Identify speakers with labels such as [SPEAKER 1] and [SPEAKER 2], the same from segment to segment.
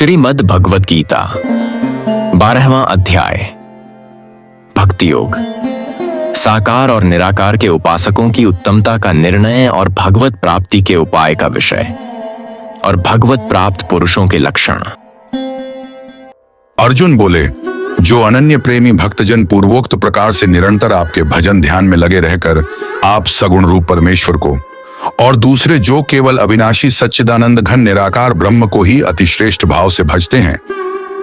[SPEAKER 1] श्रीमद् भगवत गीता 12वां अध्याय भक्ति योग। साकार और निराकार के उपासकों की उत्तमता का निर्णय और भगवत प्राप्ति के उपाय का विषय और भगवत प्राप्त पुरुषों के लक्षण।
[SPEAKER 2] अर्जुन बोले, जो अनन्य प्रेमी भक्तजन पूर्वोक्त प्रकार से निरंतर आपके भजन ध्यान में लगे रहकर आप सगुण रूप परमेश्वर को और दूसरे जो केवल अविनाशी सच्चिदानंद घन निराकार ब्रह्म को ही अतिश्रेष्ठ भाव से भजते हैं,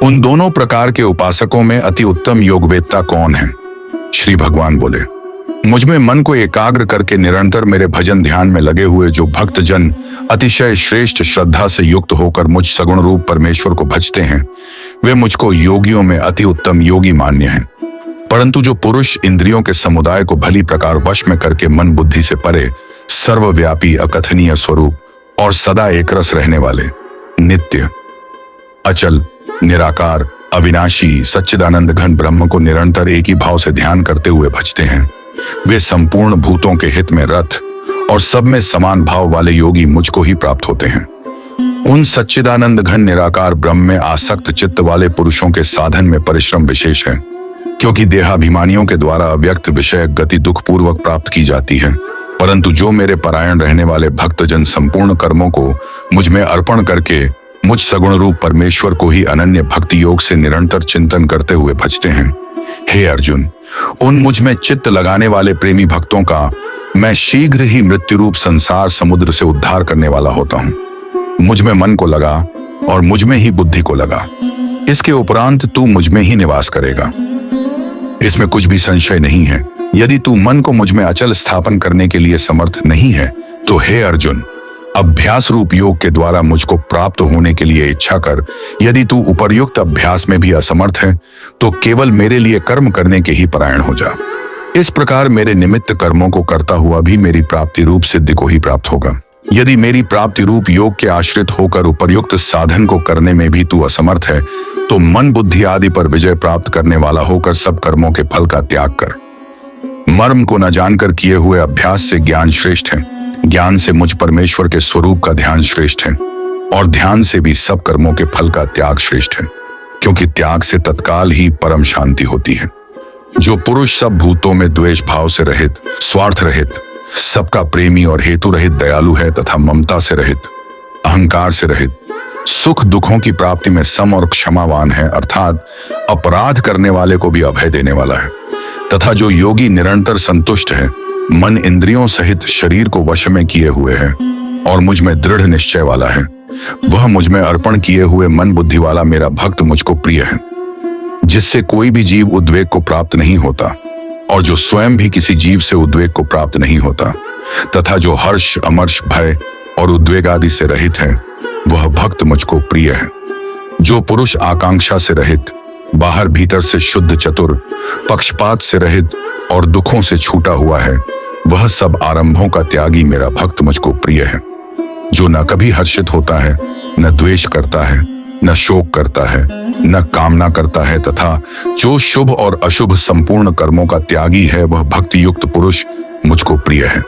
[SPEAKER 2] उन दोनों प्रकार के उपासकों में अति उत्तम योगवेत्ता कौन है? श्री भगवान बोले, मुझ में मन को एकाग्र करके निरंतर मेरे भजन ध्यान में लगे हुए जो भक्तजन अतिशय श्रेष्ठ श्रद्धा से युक्त होकर मुझ सगुण रूप परमेश्वर को भजते हैं, वे मुझको योगियों में अति उत्तम योगी मान्य हैं। परंतु जो पुरुष इंद्रियों के समुदाय को भली प्रकार वश में करके मन बुद्धि से परे सर्वव्यापी अकथनीय स्वरूप और सदा एकरस रहने वाले नित्य अचल निराकार अविनाशी सच्चिदानंद घन ब्रह्म को निरंतर एक ही भाव से ध्यान करते हुए भजते हैं, वे संपूर्ण भूतों के हित में रत और सब में समान भाव वाले योगी मुझको ही प्राप्त होते हैं। उन सच्चिदानंद घन निराकार ब्रह्म में आसक्त चित्त वाले पुरुषों के साधन में परिश्रम विशेष है, क्योंकि देहाभिमानियों के द्वारा अव्यक्त विषय गति दुख पूर्वक प्राप्त की जाती है। परंतु जो मेरे परायण रहने वाले भक्तजन संपूर्ण कर्मों को मुझ में अर्पण करके मुझ सगुण रूप परमेश्वर को ही अनन्य भक्ति योग से निरंतर चिंतन करते हुए भजते हैं, हे अर्जुन, उन मुझ में चित्त लगाने वाले प्रेमी भक्तों का मैं शीघ्र ही मृत्यु रूप संसार समुद्र से उद्धार करने वाला होता हूँ। मुझ में मन को लगा और मुझ में ही बुद्धि को लगा, इसके उपरांत तू मुझ में ही निवास करेगा, इसमें कुछ भी संशय नहीं है। यदि तू मन को मुझ में अचल स्थापन करने के लिए समर्थ नहीं है, तो हे अर्जुन, अभ्यास रूप योग के द्वारा मुझको प्राप्त होने के लिए इच्छा कर। यदि तू उपर्युक्त अभ्यास में भी असमर्थ है, तो केवल मेरे लिए कर्म करने के ही परायण हो जा। इस प्रकार मेरे निमित्त कर्मों को करता हुआ भी मेरी प्राप्ति रूप सिद्धि को ही प्राप्त होगा। यदि मेरी प्राप्ति रूप योग के आश्रित होकर उपर्युक्त साधन को करने में भी तू असमर्थ है, तो मन बुद्धि आदि पर विजय प्राप्त करने वाला होकर सब कर्मों के फल का त्याग कर। मर्म को न जानकर किए हुए अभ्यास से ज्ञान श्रेष्ठ है, ज्ञान से मुझ परमेश्वर के स्वरूप का ध्यान श्रेष्ठ है, और ध्यान से भी सब कर्मों के फल का त्याग श्रेष्ठ है, क्योंकि त्याग से तत्काल ही परम शांति होती है। जो पुरुष सब भूतों में द्वेष भाव से रहित, स्वार्थ रहित, सबका प्रेमी और हेतु रहित दयालु है तथा ममता से रहित, अहंकार से रहित, सुख दुखों की प्राप्ति में सम और क्षमावान है, अर्थात अपराध करने वाले को भी अभय देने वाला है, तथा जो योगी निरंतर संतुष्ट है, मन इंद्रियों सहित शरीर को वश में किए हुए है और मुझ में दृढ़ निश्चय वाला है, वह मुझ में अर्पण किए हुए मन बुद्धि वाला मेरा भक्त मुझको प्रिय है, जिससे कोई भी जीव उद्वेग को प्राप्त नहीं होता और जो स्वयं भी किसी जीव से उद्वेग को प्राप्त नहीं होता, तथा जो हर्ष अमर्ष भय और उद्वेग आदि से रहित है, वह भक्त मुझको प्रिय है। जो पुरुष आकांक्षा से रहित, बाहर भीतर से शुद्ध चतुर, पक्षपात से रहित और दुखों से छूटा हुआ है, वह सब आरंभों का त्यागी मेरा भक्त मुझको प्रिय है। जो न कभी हर्षित होता है, न द्वेष करता है, न शोक करता है, न कामना करता है, तथा जो शुभ और अशुभ संपूर्ण कर्मों का त्यागी है, वह भक्ति युक्त पुरुष मुझको प्रिय है।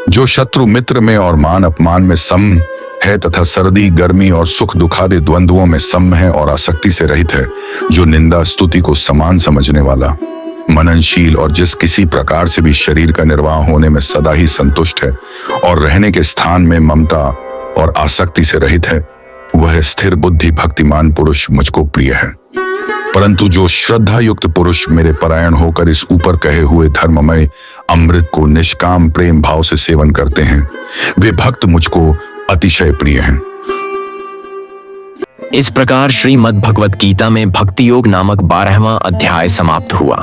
[SPEAKER 2] जो शत्रु मित्र में और मान अपमान में सम है तथा सर्दी गर्मी और सुख दुखादि द्वंद्वों में सम है और आसक्ति से रहित है, जो निंदा स्तुति को समान समझने वाला, मननशील और जिस किसी प्रकार से भी शरीर का निर्वाह होने में सदा ही संतुष्ट है और रहने के स्थान में ममता और आसक्ति से रहित है, वह स्थिर बुद्धि भक्तिमान पुरुष मुझको प्रिय है। परंतु जो श्रद्धा युक्त पुरुष मेरे परायण होकर इस ऊपर कहे हुए धर्ममय अमृत को निष्काम प्रेम भाव से सेवन करते हैं, वे भक्त मुझको अतिशय प्रिय हैं।
[SPEAKER 1] इस प्रकार श्रीमद् भगवत गीता में भक्ति योग नामक 12वां अध्याय समाप्त हुआ।